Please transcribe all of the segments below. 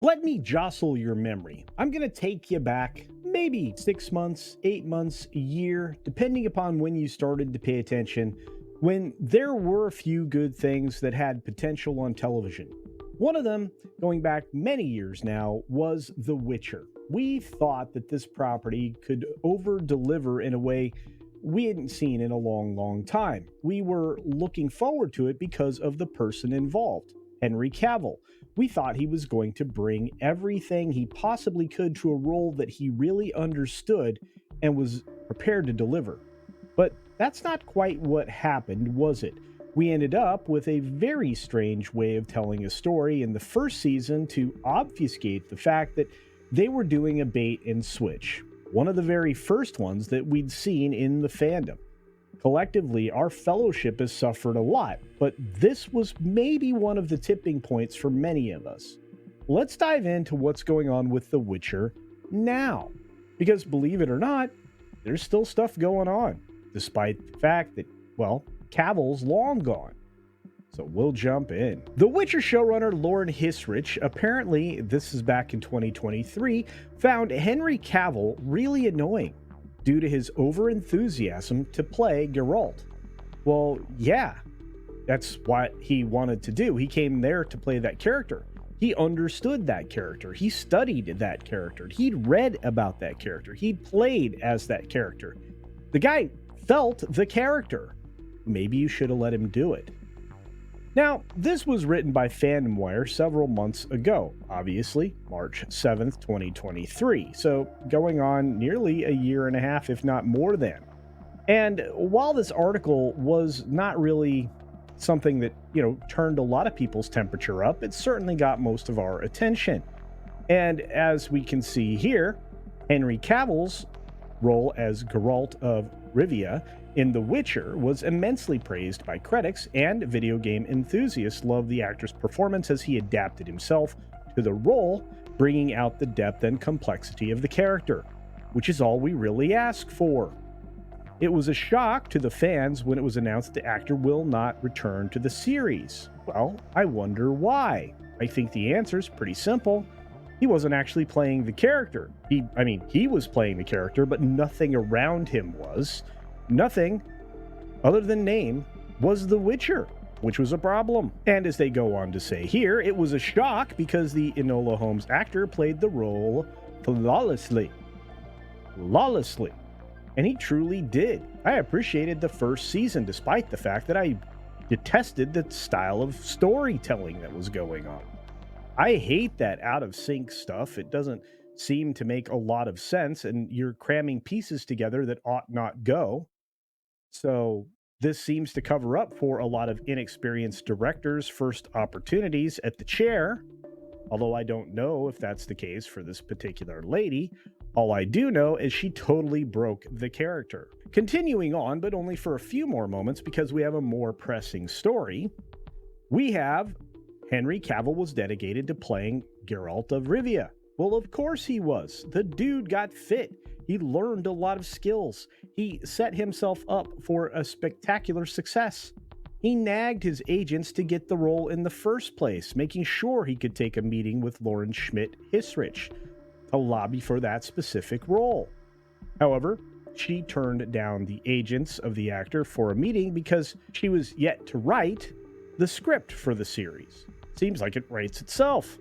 Let me jostle your memory. I'm going to take you back maybe 6 months, 8 months, a year, depending upon when you started to pay attention, when there were a few good things that had potential on television. One of them, going back many years now, was The Witcher. We thought that this property could over-deliver in a way we hadn't seen in a long, long time. We were looking forward to it because of the person involved, Henry Cavill. We thought he was going to bring everything he possibly could to a role that he really understood and was prepared to deliver. But that's not quite what happened, was it? We ended up with a very strange way of telling a story in the first season to obfuscate the fact that they were doing a bait and switch. One of the very first ones that we'd seen in the fandom. Collectively, our fellowship has suffered a lot, but this was maybe one of the tipping points for many of us. Let's dive into what's going on with The Witcher now. Because believe it or not, there's still stuff going on, despite the fact that, well, Cavill's long gone. So we'll jump in. The Witcher showrunner Lauren Hissrich, apparently, this is back in 2023, found Henry Cavill really annoying due to his overenthusiasm to play Geralt. Well, yeah, that's what he wanted to do. He came there to play that character. He understood that character. He studied that character. He'd read about that character. He'd played as that character. The guy felt the character. Maybe you should have let him do it. Now, this was written by Fandom Wire several months ago, obviously, March 7th, 2023, so going on nearly a year and a half, if not more than. And while this article was not really something that, turned a lot of people's temperature up, it certainly got most of our attention. And as we can see here, Henry Cavill's role as Geralt of Rivia in The Witcher was immensely praised by critics, and video game enthusiasts loved the actor's performance as he adapted himself to the role, bringing out the depth and complexity of the character, which is all we really ask for. It was a shock to the fans when it was announced the actor will not return to the series. Well, I wonder why. I think the answer is pretty simple. He wasn't actually playing the character. He was playing the character, but nothing around him was. Nothing, other than name, was The Witcher, which was a problem. And as they go on to say here, it was a shock because the Enola Holmes actor played the role flawlessly. And he truly did. I appreciated the first season, despite the fact that I detested the style of storytelling that was going on. I hate that out of sync stuff. It doesn't seem to make a lot of sense, and you're cramming pieces together that ought not go. So this seems to cover up for a lot of inexperienced directors' first opportunities at the chair, although I don't know if that's the case for this particular lady. All I do know is she totally broke the character. Continuing on, but only for a few more moments because we have a more pressing story, we have Henry Cavill was dedicated to playing Geralt of Rivia. Well, of course he was. The dude got fit. He learned a lot of skills. He set himself up for a spectacular success. He nagged his agents to get the role in the first place, making sure he could take a meeting with Lauren Hissrich to lobby for that specific role. However, she turned down the agents of the actor for a meeting because she was yet to write the script for the series. Seems like it writes itself.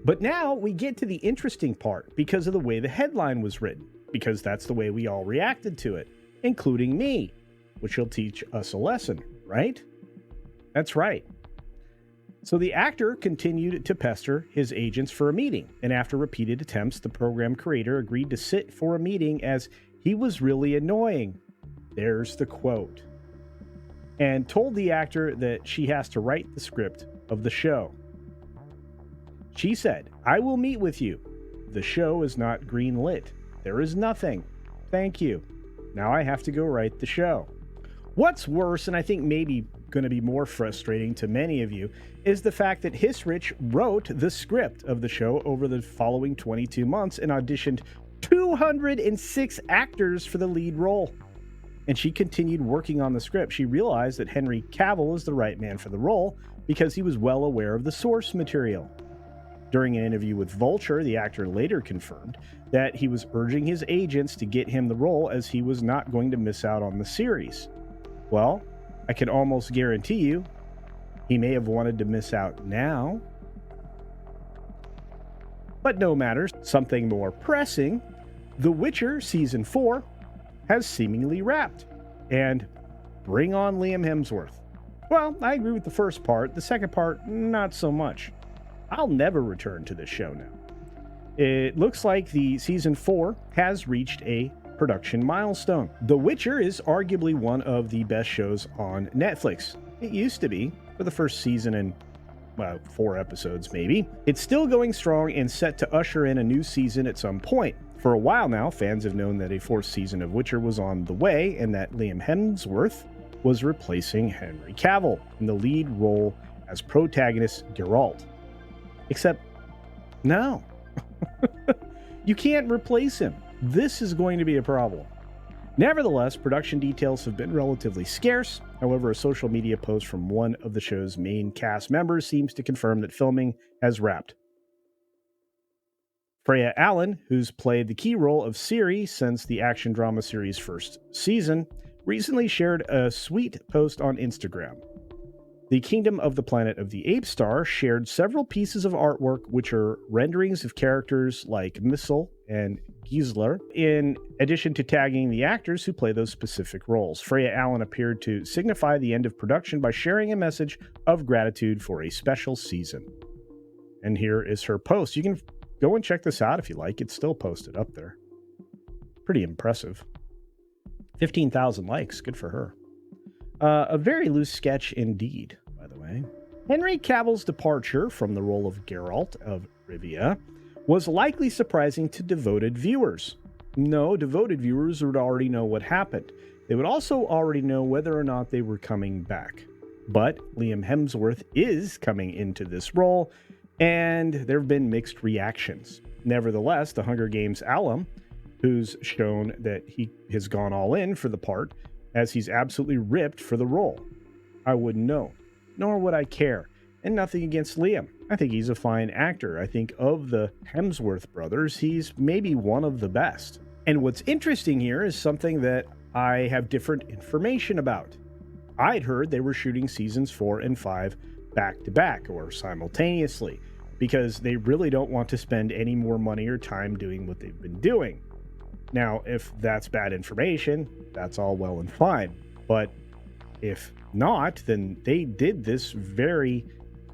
But now we get to the interesting part because of the way the headline was written, because that's the way we all reacted to it, including me, which will teach us a lesson, right? That's right. So the actor continued to pester his agents for a meeting, and after repeated attempts, the program creator agreed to sit for a meeting as he was really annoying. There's the quote. And told the actor that she has to write the script of the show. She said, "I will meet with you. The show is not green lit. There is nothing. Thank you. Now I have to go write the show." What's worse, and I think maybe going to be more frustrating to many of you, is the fact that Hissrich wrote the script of the show over the following 22 months and auditioned 206 actors for the lead role. And she continued working on the script. She realized that Henry Cavill is the right man for the role because he was well aware of the source material. During an interview with Vulture, the actor later confirmed that he was urging his agents to get him the role as he was not going to miss out on the series. Well, I can almost guarantee you he may have wanted to miss out now. But no matter, something more pressing, The Witcher Season 4 has seemingly wrapped. And bring on Liam Hemsworth. Well, I agree with the first part. The second part, not so much. I'll never return to this show now. It looks like the Season 4 has reached a production milestone. The Witcher is arguably one of the best shows on Netflix. It used to be, for the first season and 4 episodes maybe. It's still going strong and set to usher in a new season at some point. For a while now, fans have known that a 4th season of Witcher was on the way and that Liam Hemsworth was replacing Henry Cavill in the lead role as protagonist Geralt. Except, no. You can't replace him. This is going to be a problem. Nevertheless, production details have been relatively scarce. However, a social media post from one of the show's main cast members seems to confirm that filming has wrapped. Freya Allen, who's played the key role of Ciri since the action drama series' first season, recently shared a sweet post on Instagram. The Kingdom of the Planet of the Apes star shared several pieces of artwork which are renderings of characters like Missile and Gisler, in addition to tagging the actors who play those specific roles. Freya Allen appeared to signify the end of production by sharing a message of gratitude for a special season. And here is her post. You can go and check this out if you like. It's still posted up there. Pretty impressive. 15,000 likes. Good for her. A very loose sketch indeed, by the way. Henry Cavill's departure from the role of Geralt of Rivia was likely surprising to devoted viewers. No, devoted viewers would already know what happened. They would also already know whether or not they were coming back. But Liam Hemsworth is coming into this role, and there have been mixed reactions. Nevertheless, the Hunger Games alum, who's shown that he has gone all in for the part, as he's absolutely ripped for the role. I wouldn't know, nor would I care. And nothing against Liam. I think he's a fine actor. I think of the Hemsworth brothers, he's maybe one of the best. And what's interesting here is something that I have different information about. I'd heard they were shooting seasons 4 and 5 back to back or simultaneously because they really don't want to spend any more money or time doing what they've been doing. Now, if that's bad information, that's all well and fine. But if not, then they did this very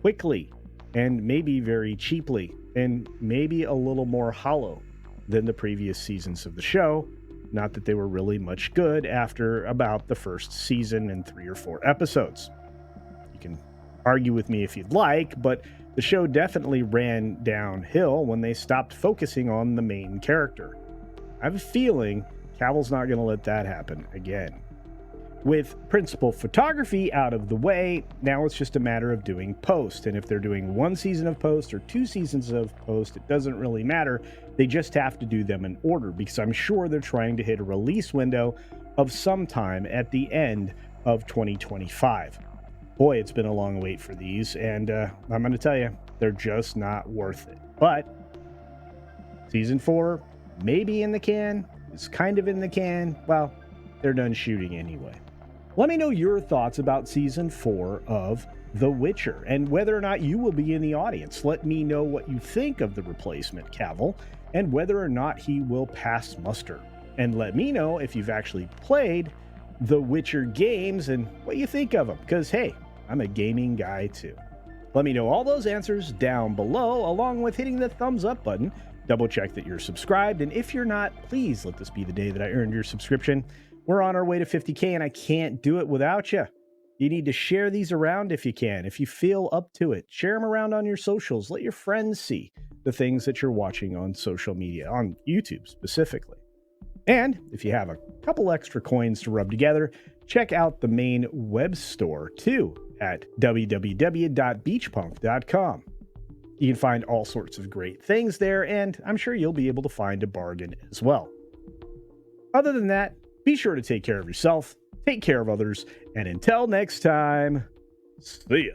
quickly and maybe very cheaply and maybe a little more hollow than the previous seasons of the show. Not that they were really much good after about the first season and 3 or 4 episodes. You can argue with me if you'd like, but the show definitely ran downhill when they stopped focusing on the main character. I have a feeling Cavill's not going to let that happen again. With principal photography out of the way, now it's just a matter of doing post. And if they're doing 1 season of post or 2 seasons of post, it doesn't really matter. They just have to do them in order because I'm sure they're trying to hit a release window of some time at the end of 2025. Boy, it's been a long wait for these, and I'm going to tell you, they're just not worth it. But season 4, maybe in the can, it's kind of in the can. Well, they're done shooting anyway. Let me know your thoughts about season 4 of The Witcher and whether or not you will be in the audience. Let me know what you think of the replacement Cavill and whether or not he will pass muster. And let me know if you've actually played The Witcher games and what you think of them, because hey, I'm a gaming guy too. Let me know all those answers down below, along with hitting the thumbs up button. Double check that you're subscribed, and if you're not, please let this be the day that I earned your subscription. We're on our way to 50K, and I can't do it without you. You need to share these around if you can. If you feel up to it, share them around on your socials. Let your friends see the things that you're watching on social media, on YouTube specifically. And if you have a couple extra coins to rub together, check out the main web store too at www.beachpunk.com. You can find all sorts of great things there, and I'm sure you'll be able to find a bargain as well. Other than that, be sure to take care of yourself, take care of others, and until next time, see ya.